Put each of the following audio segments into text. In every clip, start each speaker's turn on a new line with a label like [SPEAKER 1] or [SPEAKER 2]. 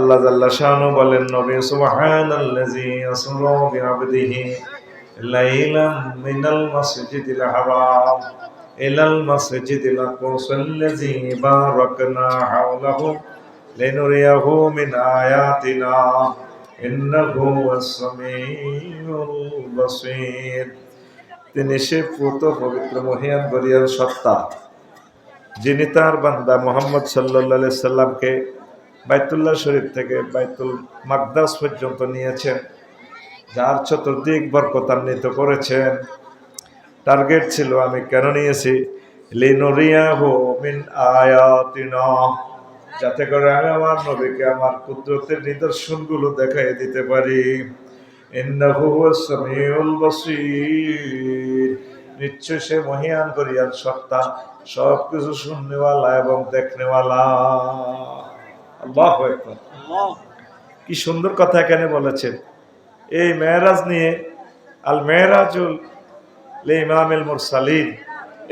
[SPEAKER 1] আল্লাহ জাল্লা শানু বলেন, নবী সুবহানাল্লাযী আসরা বিআবদিহি লাইলাম মিনাল মাসজিদিল হারাম ইলাল মাসজিদিল আকসাল্লাযী বারাকনা হাওলাহু লিনুরিয়াহু মিন আয়াতিনা ইন্নাহু ওয়াস-সামিউল বাসীর। তিনি সে পুত পবিত্র মহিয়ান গরিয়ান সত্তা, যিনি তার বান্দা মুহাম্মদ সাল্লাল্লাহু আলাইহি সাল্লামকে বাইতুল্লাহ শরীফ থেকে বাইতুল মাকদাস পর্যন্ত নিয়েছেন, যার চতুর্দিক বরকতান্বিত করেছেন। টার্গেট ছিল, আমি কেন নিয়েছি? লিনুরিয়াহু মিন আয়াতিনা, যাতে করে আমি আমার নবীকে আমার কুদরতের নিদর্শনগুলো দেখাই দিতে পারি। ইন্নাহু ওয়াস-সামিউল বাসীর, নিশ্চয় সে মহিয়ান গরিয়ান সত্তা, সবকিছু শুননেওয়ালা এবং দেখনেওয়ালা। আল্লাহু আকবার। কি সুন্দর কথা এখানে বলেছেন। এই মেরাজ নিয়ে, আল মেরাজুল লিইমামিল মুরসালিন,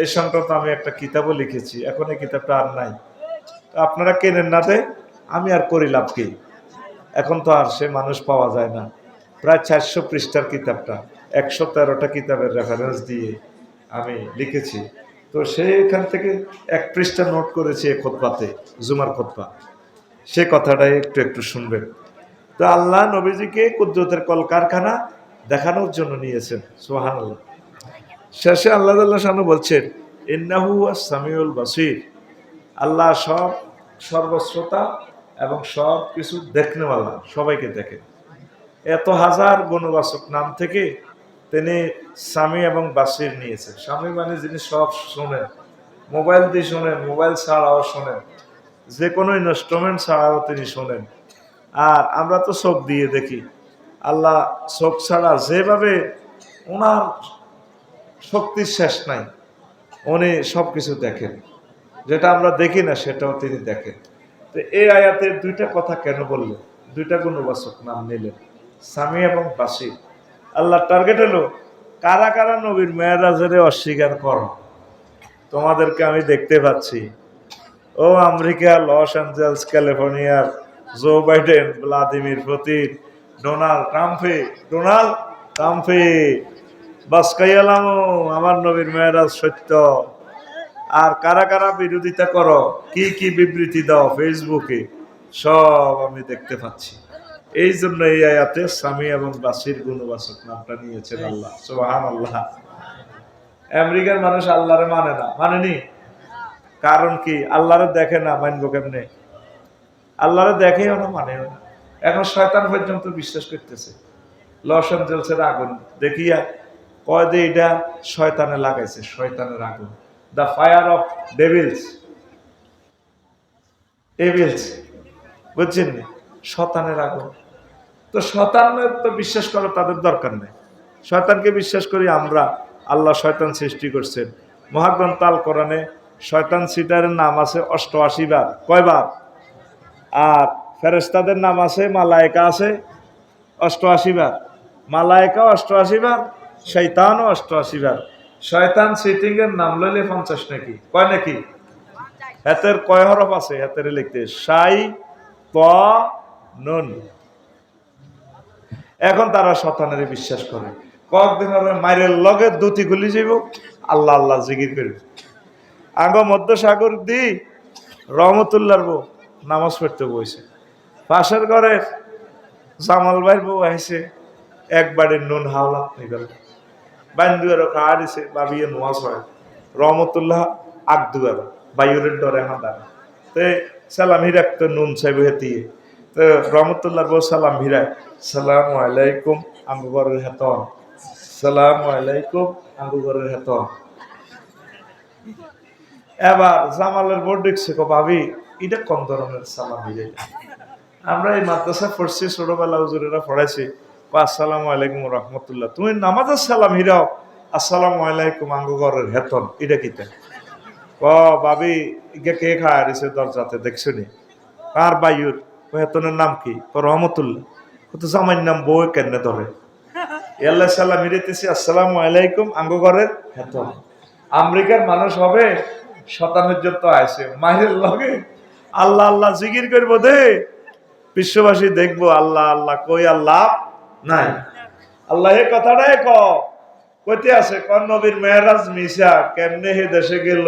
[SPEAKER 1] এই সংক্রান্ত আমি একটা কিতাবও লিখেছি। এখন এই কিতাবটা আর নাই, আপনারা কেনেন না, দে আমি আর করি লাভ কি? এখন তো আর সে মানুষ পাওয়া যায় না। প্রায় 400 পৃষ্ঠার কিতাবটা 113টা কিতাবের রেফারেন্স দিয়ে আমি লিখেছি। তো সেইখান থেকে এক পৃষ্ঠা নোট করেছি এই খুতবাতে, জুমার খুতবা। সে কথাটাই একটু একটু শুনবেন। তো আল্লাহ নবীজিকে কুদরতের কলকারখানা দেখানোর জন্য নিয়েছেন। সুবহানাল্লাহ। শেষে আল্লাহ তাআলা শানু বলছেন, ইন্নাহু ওয়াস-সামিউল বাসীর, আল্লাহ সব সর্বশ্রোতা এবং সব কিছু দেখনেওয়ালা, সবাইকে দেখেন। এত হাজার গুণবাচক নাম থেকে তিনি সামি এবং বাসির নিয়েছে। সামি মানে যিনি সব শোনেন, মোবাইল দিয়ে শোনেন, মোবাইল ছাড়াও শোনেন, যে কোনো ইনস্ট্রুমেন্ট ছাড়াও তিনি শোনেন। আর আমরা তো চোখ দিয়ে দেখি, আল্লাহ চোখ ছাড়া যেভাবে, ওনার শক্তির শেষ নাই, উনি সব কিছু দেখেন। যেটা আমরা দেখি না সেটাও তিনি দেখেন। তো এই আয়াতের দুইটা কথা কেন বললেন? দুইটা গুণবাচক নাম নিলেন, সামি এবং বাসির। আল্লাহ টার্গেট হলো, কারা কারা নবীর মেরাজের অস্বীকার করো? তোমাদেরকে আমি দেখতে পাচ্ছি। ও আমেরিকা, লস অ্যাঞ্জেলস, ক্যালিফোর্নিয়ার Joe Biden, Vladimir Putin, Donald ট্রাম্পে বাসকাইয়ালাম, আমার নবীর মেরাজ সত্য। আর কারা কারা বিরোধিতা করো, কি কি বিবৃতি দাও ফেসবুকে, সব আমি দেখতে পাচ্ছি। এই জন্য এই আয়াতে সামি এবং বাসির গুণবাচক নামটা নিয়েছেন আল্লাহ। সুবহানাল্লাহ। আমেরিকার মানুষ আল্লাহরে মানে না, মানেনি। কারণ কি? আল্লাহরে দেখে না, মানবো কেমনে? আল্লাহরে দেখেও না, মানেও না। এখন শয়তান পর্যন্ত বিশ্বাস করতেছে। লস অ্যাঞ্জেলসের আগুন দেখিয়া কয় যে এটা শয়তানে লাগাইছে, শয়তানের আগুন, দ্য ফায়ার অফ ডেভিলস, বুঝছেন? শয়তানের আগুন। তো শয়তানের তো বিশ্বাস করো, তাদের দরকার নেই। শয়তানকে বিশ্বাস করি আমরা। আল্লাহ শয়তান সৃষ্টি করছেন। মহাগ্রন্থ আল কোরআনে শয়তান সিটারের নাম আছে 88 বার। কয়বার? আর ফেরেশতাদের নাম আছে, মালায়েকা আছে 88 বার। মালায়েকা 88 বার, শয়তানও 88 বার। শয়তান সিটিং এর নাম লইলে 50 নাকি? কয় নাকি? হাতের কয় হরফ আছে? হাতের লিখতে শাই ত নুন। এখন তারা শয়তানের বিশ্বাস করে। কয়েকদিন মাইরের লগে দুটি গুলি যাইব, আল্লাহ আল্লাহ জিকির করবে। আগ মধ্য সাগর দি রহমতুল্লাহর বউ নামাজ পড়তে বইছে, পাশের ঘরে জামাল ভাইয়ের বউ আইছে, একবারে নুন হাওলা হয়ে গেল, বান্ধুয়ার খাওয়া দিছে, ভাবিয়ে নোয়াজ হয়। রহমতুল্লাহ আগদুয়ার বায়ুরের ডরে হাঁদার তে সালাম হিরাক তো নুন চাইব হেতিয়ে। তো রহমতুল্লাহর বউ সালাম ভিড়ায়, সালাম আলাইকুম আঙ্গুগরের হেতন, সালাম আলাইকুম আঙ্গুগরের হেতন। এবার জামালের বউ দেখছে, ভাবি এটা কোন ধরনের সালাম ভিড়ে? আমরা এই মাদ্রাসা পড়ছি, ছোটবেলা হুজুরেরা পড়াইছি, আসসালামু আলাইকুম রহমতুল্লাহ, তুমি নামাজের সালাম হিরাও আসসালামু আলাইকুম আঙ্গুগরের হেতন, এটা কি? ভাবি ইকে কে খায় দিছে দরজাতে, দেখছো নি? কার বায়ুর হেতনের নাম কি? রহমতুল্লাহ। তো জামাইর নাম বউ কেন ধরে? আল্লাহ সাল্লাম হিরেতেছি আসসালামু আলাইকুম আঙ্গুগরের হেতন। আমেরিকার মানুষ হবে শতানের জন্য আছে, মায়ের লগে আল্লাহ আল্লাহ জিকির করবো দে, বিশ্ববাসী দেখবো আল্লাহ আল্লাহ কই আল্লাহ নাই। আল্লাহ এই কথাটাই কইতে আছে কোন নবীর মেহরাজ মিশা কেমনে হে দেশে গেল,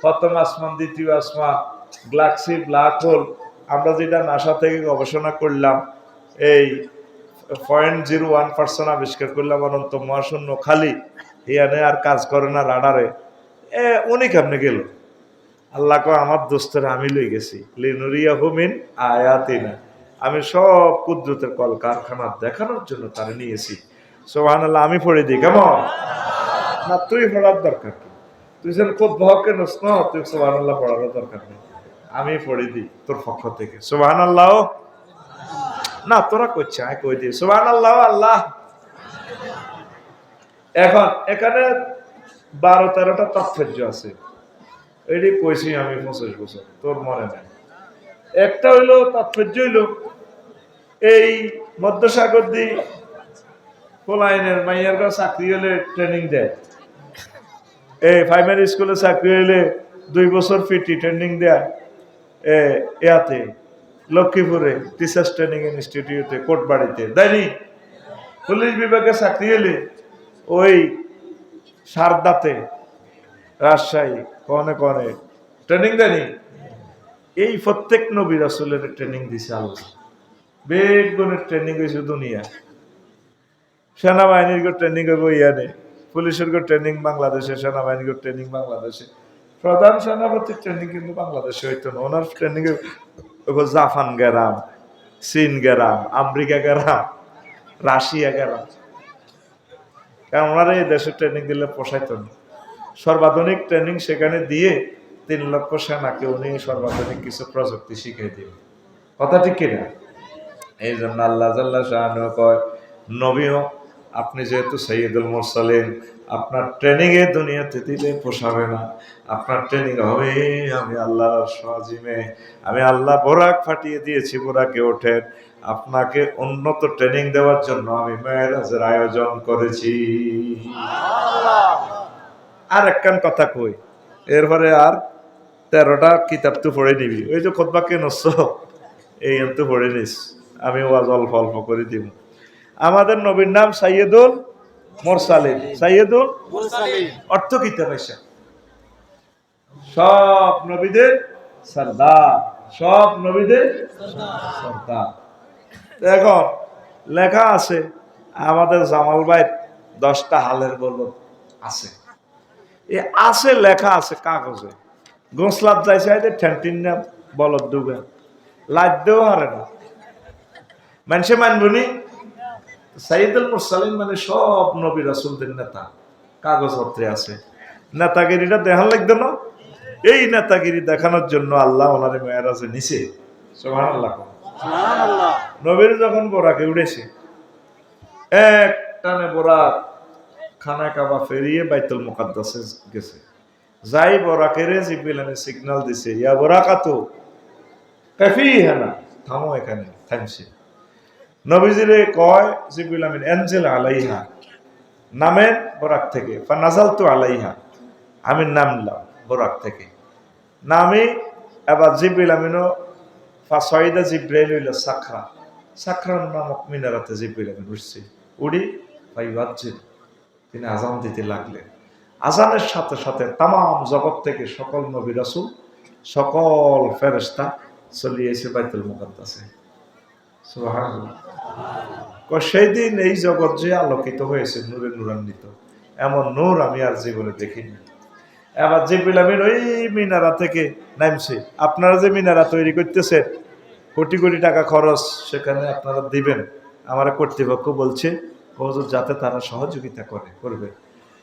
[SPEAKER 1] প্রথম আসমান দ্বিতীয় আসমান, গ্যালাক্সি ব্ল্যাক হোল, আমরা যেটা নাসা থেকে গবেষণা করলাম এই 0.01% আবিষ্কার করলাম অনন্ত মহাশূন্য খালি, ইয়ানে আর কাজ করে না রাডারে, উনি কেমনে গেল? আল্লাহ কো আমার দোস্তের আমি লই গেছি, লিনুরিয়াহু মিন আয়াতিনা, আমি সব কুদরতের কল কারখানা দেখানোর জন্য তারে নিয়েছি। সুবহানাল্লাহ। আমি পড়ে দিই কেমন? না তুই পড়ার দরকার কি, তুই যেন খুব ভকে নস না, তুই সুবহানাল্লাহ পড়ার দরকার নেই, আমি পড়ে দিই তোর পক্ষ থেকে। সুবহানাল্লাহ। না তোরা করছে আমি কই দিই সুবহানাল্লাহ। আল্লাহ এখন এখানে 12-13টা তাৎপর্য আছে, এটি কইছি আমি 25 বছর, তোর মনে নাই। একটা হইলো তাৎপর্য হইলো এই মধ্যসাগর দি পোলাইনের মাইয়ার চাকরি হলে ট্রেনিং দেয়, এই প্রাইমারি স্কুলে চাকরি হলে 2 বছর পিটি ট্রেনিং দেয়, ইয়াতে লক্ষ্মীপুরে টিচার্স ট্রেনিং ইনস্টিটিউটে কোটবাড়িতে দেয়নি। পুলিশ বিভাগে চাকরি হলে ওই সারদাতে রাজশাহী কনে কনে ট্রেনিং দেয়নি। এই প্রত্যেক নবী রাসূলের ট্রেনিং দিছে আল্লাহ, বেগুনের ট্রেনিং হয়েছে দুনিয়া। সেনাবাহিনীর ট্রেনিং হইব ইয়ানে, পুলিশের ট্রেনিং বাংলাদেশে, সেনাবাহিনীর ট্রেনিং বাংলাদেশে, প্রধান সেনাপতির ট্রেনিং কিন্তু বাংলাদেশে হইতো না, ওনার ট্রেনিং জাপান গেরাম, চীন গেরাম, আমেরিকা গেরাম, রাশিয়া গেরাম, কারণ ওনারা এই দেশে ট্রেনিং দিলে পোষাইতো না। সর্বাধুনিক ট্রেনিং সেখানে দিয়ে 3 লক্ষ সেনাকে উনি সর্বাধুনিক কিছু প্রযুক্তি শিখিয়ে দিবে। কথা ঠিক কিনা? এই জন্য আল্লাহ জাল্লা শাআনহু কয় নবীও আপনি যেহেতু সাইয়্যিদুল মুরসালিন, আপনার ট্রেনিং এ দুনিয়াতে দিলে পোষাবে না, আপনার ট্রেনিং হবে আমি আল্লাহর সাজিমে, আমি আল্লাহ বোরাক ফাটিয়ে দিয়েছি, বোরাকে ওঠেন, আপনাকে উন্নত ট্রেনিং দেওয়ার জন্য আমি মেরাজের আয়োজন করেছি। আর একখান কথা কই, এরপরে আর 13টা কিতাব তো পড়ে নিবি, ওই যে খুতবা কে নস এই তো পড়ে নিস, আমি ওয়াজ অল্প অল্প করে দিব। আমাদের নবীর নাম সাইয়্যিদুল মুরসালিন, সাইয়্যিদুল মুরসালিন অর্থ কি পয়সা, সব নবীদের সরদার, সব নবীদের সরদার। এখন লেখা আছে আমাদের জামাল ভাই 10টা হালের বলদ আছে, এ আছে লেখা আছে কাগজে, গোসলাত যাইছে ঠেনটিন না বলদ ডুবে লাদ্যও হারে না, মানুষে মানবনি। সাইয়্যিদুল মুরসালিন মানে সব নবী রাসূলদের নেতা, কাগজপত্রে আছে। নেতাগিরিটা দেখান লাগবে না, এই নেতাগিরি দেখানোর জন্য আল্লাহ ওনারে মেরাজে নিছে। সুবহানাল্লাহ। সুবহানাল্লাহ। নবীর যখন বোরাকে উঠেছে, এক টানে বোরাক খানা কাবা ফেরিয়ে বাইতুল মুকাদ্দাসে গেছে, যাই বোরাকের জিবরিল আমিন সিগন্যাল দিছে, ইয়া বোরাকাতু কাফিহানা, থামো এখানে, থামছে। নবীজিরে কয় জিবরিল আমিন এনজিল আলাইহা, নামেন বোরাক থেকে, ফানাজালতু আলাইহা, আমি নামলাম বোরাক থেকে, নামি এবার জিবরিল আমিনও ফাসাইদা জিব্রাইল ইলা সাখরা, সাখরান নামক মিনারাতে জিবরিল আমিন উঠছে, উড়ি ফাইওয়াজ্জিল, তিনি আযান দিতে লাগলেন। আযানের সাথে সাথে তামাম জগৎ থেকে সকল নবী রাসূল, সকল ফেরেশতা চলে এসে বাইতুল মুকাদ্দাসে। সুবহানাল্লাহ। সেই দিন এই জগৎ যে আলোকিত হয়েছে নূরে নূরান্বিত, এমন নূর আমি আর জীবনে দেখিনি। এবার জিবরিল আমিন ওই মিনারা থেকে নামছে, আপনারা যে মিনারা তৈরি করতেছেন কোটি কোটি টাকা খরচ সেখানে আপনারা দিবেন, আমার কর্তৃপক্ষ বলছে হুজুর যাতে তারা সহযোগিতা করবে।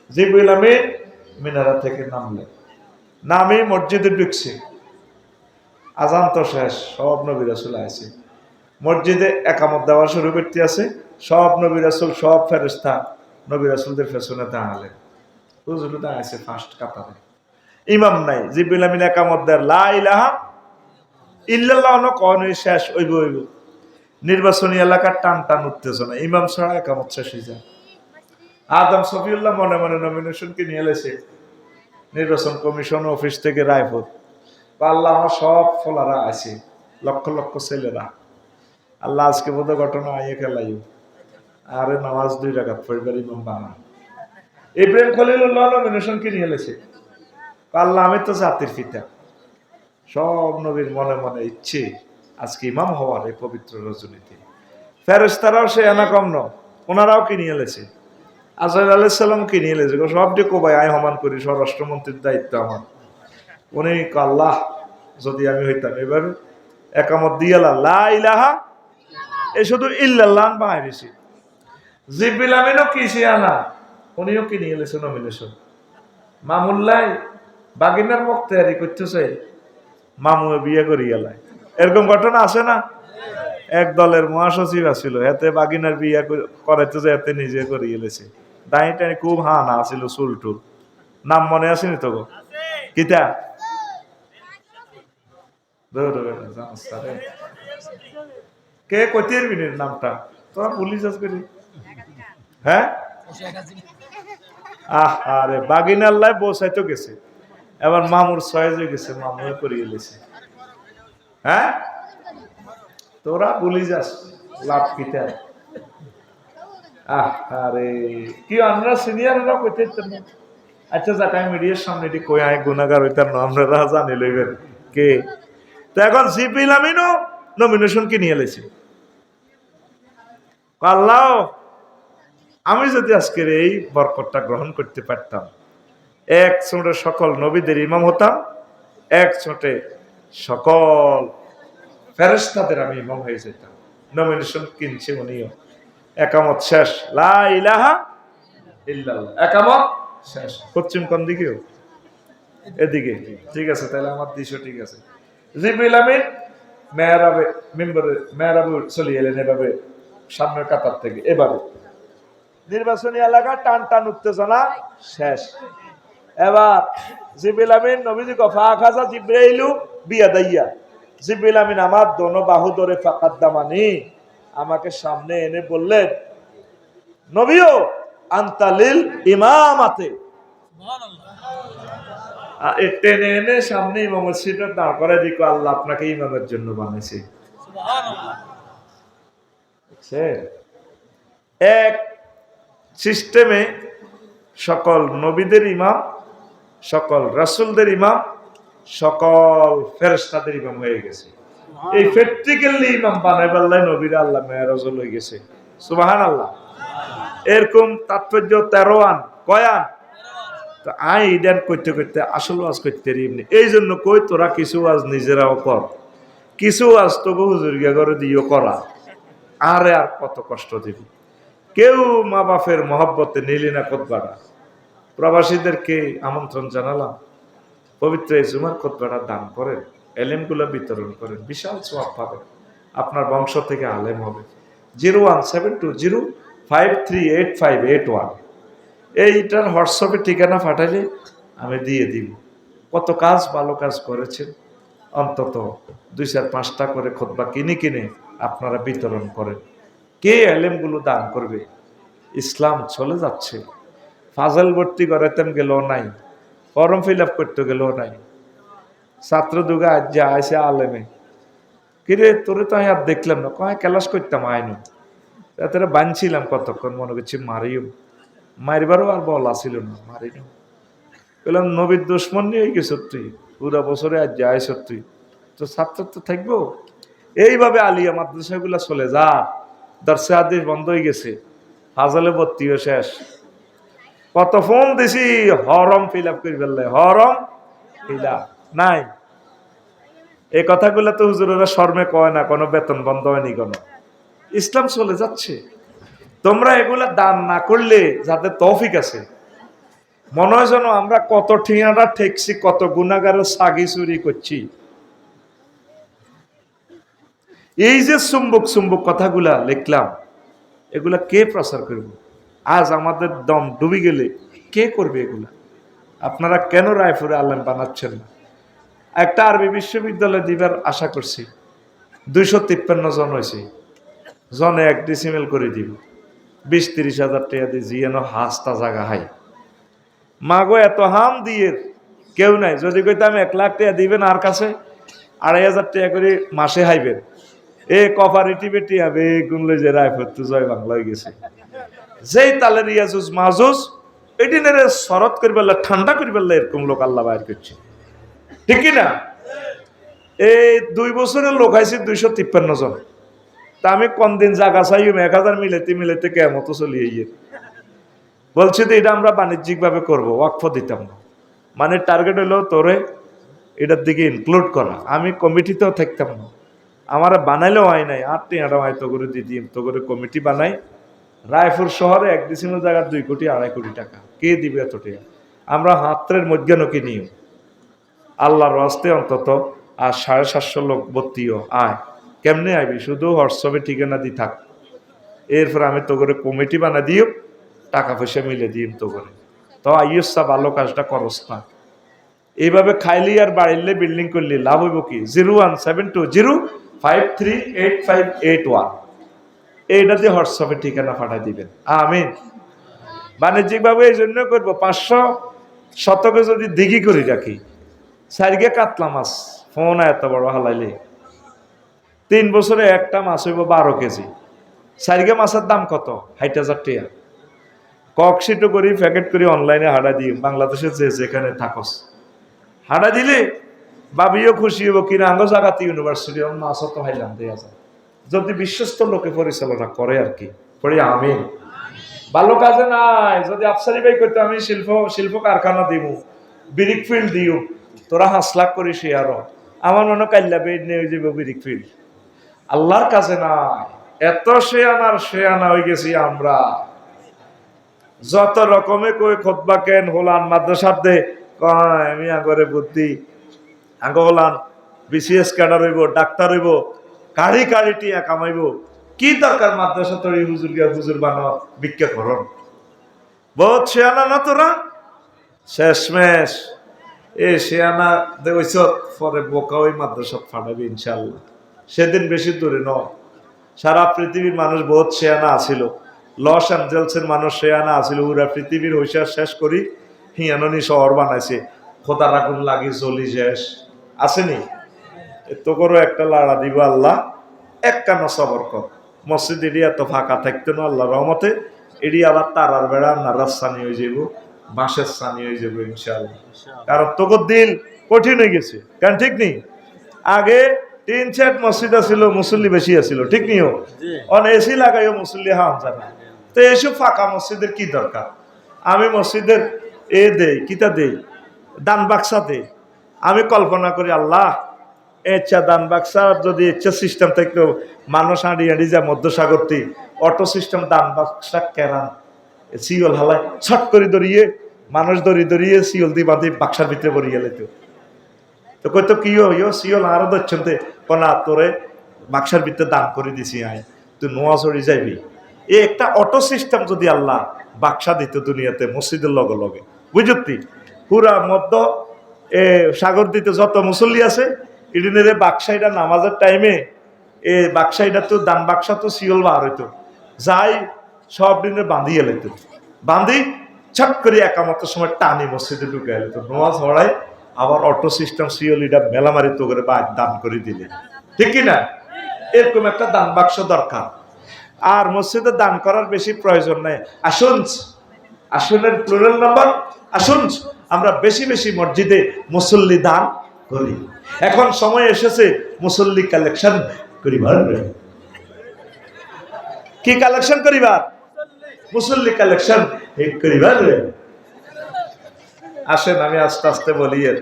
[SPEAKER 1] জিবরিল আমিন মিনারা থেকে নামলেন, নামে মসজিদে ঢুকছে, আজান তো শেষ, সব নবী রাসূল আছে মসজিদে, একামত দেওয়া শুরু করতে আছে, সব নবী রাসূল সব ফেরেশতা নবী রাসূলদের পেছনে দাঁড়ালেন, হুজুর দাঁড়াইছে ফার্স্ট কাতারে, ইমাম নাই। জিবরিল আমিন একামত দেয়, লা ইলাহা ইল্লাল্লাহ ন কোন শেষ হইব, নির্বাচনী এলাকার টান টান উত্তেজনা, ইমাম ছাড়া একামত শেষ হয়ে যায়। আদম শফিউল্লাহ মনে মনে নমিনেশনকে নিয়ে এলেছে নির্বাচন কমিশন অফিস থেকে রায়পুর, আল্লাহ আমার সব ফলারা আছে, লক্ষ লক্ষ ছেলেরা, আল্লাহ আজকে বোধ ঘটনা আইয়ে খেলাইও আরে নামাজ 2 রাকাত পড়বার ইমাম বানা ইব্রাহিম খলিলুল্লাহ নমিনেশন কি নিয়ে এলেছে আল্লাহ আমি তো জাতির পিতা সব নবীর মনে মনে ইচ্ছে আজকে ইমাম হওয়ার এই পবিত্র রজনীতে ফেরেশতারাও সে এনা কম ন ওনারাও কি নিয়ে এলেছে আজরাইল আলাইহিস সালাম কি নিয়ে এলেছে সবটি কোবাই আয় হমান করি স্বরাষ্ট্রমন্ত্রীর দায়িত্ব আমার উনি আল্লাহ যদি আমি হইতাম এবার একামত দিয়ালা লা ইলাহা এ শুধু ইল্লাল্লাহ বাইরেছি জিবরিল আমিনও কিসে আনা উনিও কি নিয়ে এলেছে নমিনেশন মামুল্লাই বাগিনার মুখ তৈরি করতেছে মামু বিয়ে করি গেলায় এরকম ঘটনা আছে না এক দলের মহাসচিব আছিল এতে বাগিনার বিয়ে করাইতে যে এতে নিজে করে গেলেছে দাঁড়িয়ে টানি খুব হানা আছিল চুল টুল নাম মনে আসেনি তো গো কিতা কে কতির বিনের নামটা তোরা পুলিশ আস করি হ্যাঁ আরে বাগিনার লাই বসাইতো গেছে এবার মামুর সয়েজে গেছে মামু করে গেলেছে হ্যাঁ তোরা বলি যাস লাভ কিতা আরে কি আমরা সিনিয়ররা কইতে না আচ্ছা যাক আমি মিডিয়ার সামনে এটি কই আয় গুনাহগার হইতাম না আমরা জানি লইবেন কে তো এখন জিবরিল আমিনও নমিনেশন কি নিয়ে এলেছে আল্লাহ আমি যদি আজকের এই বরকতটা গ্রহণ করতে পারতাম এক ছোটে সকল নবীদের ইমাম হতাম এক ছোটে সকল ফেরেশতাদের আমি ইমাম হয়ে যেতাম নমিনেশন কিনছে উনিও একামত শেষ লা ইলাহা ইল্লাল্লাহ একামত শেষ পশ্চিম কোন দিকেও এদিকে ঠিক আছে তাহলে আমার দিশও ঠিক আছে জিবরিল আমিন মেহরাবে মিম্বরে মেহরাবে চলে এলেন এভাবে সামনের কাতার থেকে এভাবে নির্বাচনী এলাকা টান টান উত্তেজনা শেষ এবার জিবরিল আমিন নবীজি কফা খাজা জিব্রাইলু বিয়াদাইয়া জিবরিল আমিন আমার দোনো বাহু ধরে ফাকাদ্দামানি আমাকে সামনে এনে বললেন নবীও আনতালিল ইমামাতে সুবহানাল্লাহ টেনে এনে সামনে ইমামের সিটে দাঁড় করে দিকো আল্লাহ আপনাকে ইমামের জন্য বানাইছে সুবহানাল্লাহ এক সিস্টেমে সকল নবীদের ইমাম সকল রাসূলদের ইমাম সকল ফেরেশতাদের ইমাম হয়ে গেছে এই প্র্যাকটিক্যালি ইমাম বানাইবার লাই নবীর আল্লাহ মেরাজ হয়ে গেছে সুবহানাল্লাহ এরকম তাৎপর্য 13 আন কয়ান তো আই ইদান করতে করতে আসল ওয়াজ করতে এমনি এই জন্য কই তোরা কিছু ওয়াজ নিজেরাও কর কিছু ওয়াজ তো হুজুরগা করে দিও করা আরে আর কত কষ্ট দিবি কেউ মা বাপের মহব্বতে নিলি না খুতবাটা প্রবাসীদেরকে আমন্ত্রণ জানালাম পবিত্র এই জুমার খুতবাটা দান করেন এলেমগুলো বিতরণ করেন বিশাল সওয়াব পাবেন আপনার বংশ থেকে আলেম হবে 01720538581 এইটার হোয়াটসঅ্যাপে ঠিকানা পাঠাইলে আমি দিয়ে দিব কত কাজ ভালো কাজ করেছেন অন্তত 2-4-5টা করে খুতবা কিনে কিনে আপনারা বিতরণ করেন কে এলেমগুলো দান করবে ইসলাম চলে যাচ্ছে ফাজল ভর্তি করাতেম গেলেও নাই ফর্ম ফিল আপ করতে গেলেও নাই ছাত্র দুগা আজ যা আইসে আলেমে কিরে তোরে তো আমি আর দেখলাম না কয় ক্লাস করতাম আইনু তারা বানছিলাম কতক্ষণ মনে করছি মারিও মারিবারও আর বল আসিল না মারিনি বললাম নবীর দুশ্মন নিয়ে গেছ তুই পুরা বছরে আজ যাই তুই তো ছাত্র তো থাকবো এইভাবে আলিয়া মাদ্রাসাগুলা চলে যা দর্শে আদেশ বন্ধ হয়ে গেছে ফাজলে ভর্তিও শেষ কত ফোন দিছি হরম ফিল আপ করে ফেললে হরম ফিল আপ নাই এই কথাগুলো তো হুজুরেরা শর্মে কয় না কোনো বেতন বন্ধ হয়নি কোনো ইসলাম চলে যাচ্ছে তোমরা এগুলা দান না করলে যাদের তৌফিক আছে মনে হয় যেন আমরা কত ঠিয়াটা ঠেকছি কত গুনাহগারের সাগি চুরি করছি এই যে চুম্বক কথাগুলা লিখলাম এগুলা কে প্রচার করবে আজ আমাদের দম ডুবে গেলে কে করবে এগুলা আপনারা কেন রায়পুরে আলেম বানাচ্ছেন না একটা আরবি বিশ্ববিদ্যালয় দিবার আশা করছি 253 জন হয়েছে জনে 1 ডিসিমেল করে দিব 20-30 হাজার টাকা দিয়ে জিয়েন হাসতা জায়গা হাই মাগো এত হাম দিয়ে কেউ নাই যদি কইতাম 1 লাখ টাকা দিবেন আর কাছে 2,500 টাকা করে মাসে হাইবেন এ কপারেটিভে টিয়া বেগুন লই যে রায়পুর তো জয় বাংলা হয়ে গেছে। যেই তালের ইয়াজুজ মাজুজ এদিনের শরৎ করি বললে ঠান্ডা করি বললে এরকম লোক আল্লাহ বাইর করছে, ঠিক কিনা? এই 2 বছরের লোক আইছে 253 জন। তা আমি কোন দিন জায়গা চাই 1000 মিলাইতে মিলাইতে কেমতো চলিয়ে গিয়ে বলছি তো এটা আমরা বাণিজ্যিক ভাবে করবো, ওয়াকফ দিতাম না। মানে টার্গেট হলো তোরে এটার দিকে ইনক্লুড করা। আমি কমিটিতেও থাকতাম না, আমার বানাইলেও হয় নাই। 8 টাকা হয়তো করে দিই তো করে কমিটি বানাই। রায়পুর শহরে এক ডিসিমের জায়গা 2 কোটি 2.5 কোটি টাকা কে দিবে এত টাকা? আমরা হাতের মধ্যে নকি নিও আল্লাহর রাস্তে অন্তত আর 750 লোক ভর্তিও আয়। কেমনে আইবি? শুধু হোয়াটসঅ্যাপে ঠিকানা দি থাক। এরপর আমি তো করে কমিটি বানা দিও, টাকা পয়সা মিলে দিই তো করে। তো আইসা ভালো কাজটা করস না। এইভাবে খাইলি আর বাড়িলে বিল্ডিং করলি লাভ হইব কি? 01720538581 এইটা দিয়ে হোয়াটসঅ্যাপে ঠিকানা পাঠাই দিবেন। আমিন। বাণিজ্যিক ভাবে এই জন্য করবো 500 শতকে যদি দিঘি করি রাখি, সারিগে কাতলা মাছ ফোন এত বড় হালাইলে 3 বছরে একটা মাছ হইব 12 কেজি। সারিগে মাছের দাম কত? 60,000 টাকা। ককশিটও করি প্যাকেট করি অনলাইনে হাঁটা দিই, বাংলাদেশে যে যেখানে থাকস হাঁটা দিলে বাবিও খুশি হবো কিনা আঙ্গ জাগাতে ইউনিভার্সিটি মাছও তো হাইলাম দেওয়া যায় যদি বিশ্বস্ত লোকে পরিচালনা করে আর কি। পড়ি আমিন। ভালো কাজে নাই যদি আফসারি ভাই করতে আমি শিল্প কারখানা দিব, বিরিক ফিল্ড দিও, তোরা 5 লাখ করিস আরো আমার মনে কাল্লা বেড নিয়ে যাবো বিরিক ফিল্ড। আল্লাহর কাছে নাই। এত সে আনা হয়ে গেছি আমরা। যত রকমে কই খোদবা কেন হলান মাদ্রাসার দে আমি আগরে বুদ্ধি আগ হলান বিসিএস ক্যাডার হইব, ডাক্তার হইব, কাড়ি টিয়া কামাইব। কি দরকার মাদ্রাসা তৈরি হুজুর গিয়া হুজুর বানাও ভিক্ষা করন? বহুত শেয়ানা না তোরা? শেষমেশ এ শেয়ানা দেওয়াইছ পরে বোকা ওই মাদ্রাসা ফাটাবি ইনশাল্লাহ। সেদিন বেশি দূরে নয়। সারা পৃথিবীর মানুষ বহুত শেয়ানা আছিল। লস অ্যাঞ্জেলসের মানুষ শেয়ানা আছিল। ওরা পৃথিবীর হইসার শেষ করি হিয়ানি শহর বানাইছে। খোদার আগুন লাগি চলি শেষ আসেনি। তো করো একটা লাড়া দিব আল্লাহ, এক কানা সবর কর। মসজিদ এটি এত ফাঁকা থাকতো না আল্লাহ রহমতে। এটি আবার তারার বেড়া নারাজ সানি হয়ে যাব, বাঁশের সানি হয়ে যাবো ইনশাআল্লাহ। কারণ তোর দিল কঠিন হয়ে গেছে। কারণ ঠিক নেই, আগে 3 মসজিদ আছিল, মুসল্লি বেশি আছিল, ঠিক নিও অন এসি লাগাইও মুসল্লি হাম জানা। তো এইসব ফাঁকা মসজিদের কি দরকার? আমি মসজিদের কিতা দেই দান বাক্সা দেই। আমি কল্পনা করি আল্লাহ ইচ্ছা দান বাক্সার যদি ইচ্ছা সিস্টেম থাকতো মানুষ হাঁড়ি যা মধ্যসাগরটি অটো সিস্টেম দান বাক্সা কেরান সিওল হালায় ছট করে দড়িয়ে মানুষ দড়িয়ে সিওল দিয়ে বাঁধি বাক্সার ভিতরে পড়িয়ে গেলে তো কইতো কি হইও সিওল আরো ধরছেন না তোরে বাক্সার ভিতরে দান করে দিছি আয় তুই নোয়া চড়ি যাইবি। এই একটা অটো সিস্টেম যদি আল্লাহ বাক্সা দিত দুনিয়াতে মসজিদের লগে লগে বুঝতি পুরা মধ্য সাগর দিতে যত মুসল্লি আছে ইডিনের বাক্সাইটা নামাজের টাইমে এ বাক্সাইটা তো দান বাক্সা তো সিওল বার হইতো যাই সব দিনে বাঁধিয়ে লেত বাঁধি ছট করে একামতের সময় টানি মসজিদে ঢুকে এলো তো নোয়াজ হড়াই আবার অটো সিস্টেম সিওল এটা মেলামারি তো করে দান করে দিলে, ঠিক কিনা? এরকম একটা দান বাক্স দরকার। আর মসজিদে দান করার বেশি প্রয়োজন নাই। আসনের প্লুরাল নাম্বার আসুন আমরা বেশি বেশি মসজিদে মুসল্লি দান করি। এখন সময় এসেছে মুসল্লি কালেকশন করিবার। কি কালেকশন করিবার? মুসল্লি কালেকশন করিবার। আসেন আমি আস্তে আস্তে বলি। এর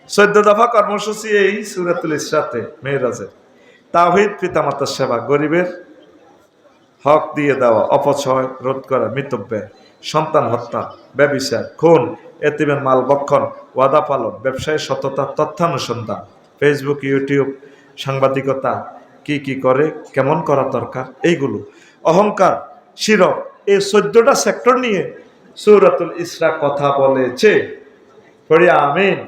[SPEAKER 1] 14 দফা কর্মসূচি এই সূরাতুল ইসরাতে মেরাজে তাওহীদ, পিতামাতার সেবা, গরিবের হক দিয়ে দেওয়া, অপচয় রোধ করা, মিতব্যয়, সন্তান হত্যা, ব্যভিচার, খুন, এতিমের মাল ভক্ষণ, ওয়াদা পালন, ব্যবসায় সততা, তথ্যানুসন্ধান, ফেসবুক, ইউটিউব, সাংবাদিকতা কি কি করে, কেমন করা দরকার, এইগুলো, অহংকার, শিরক, এই 14টা সেক্টর নিয়ে সূরাতুল ইসরা কথা বলেছে। পড়ি আমিন।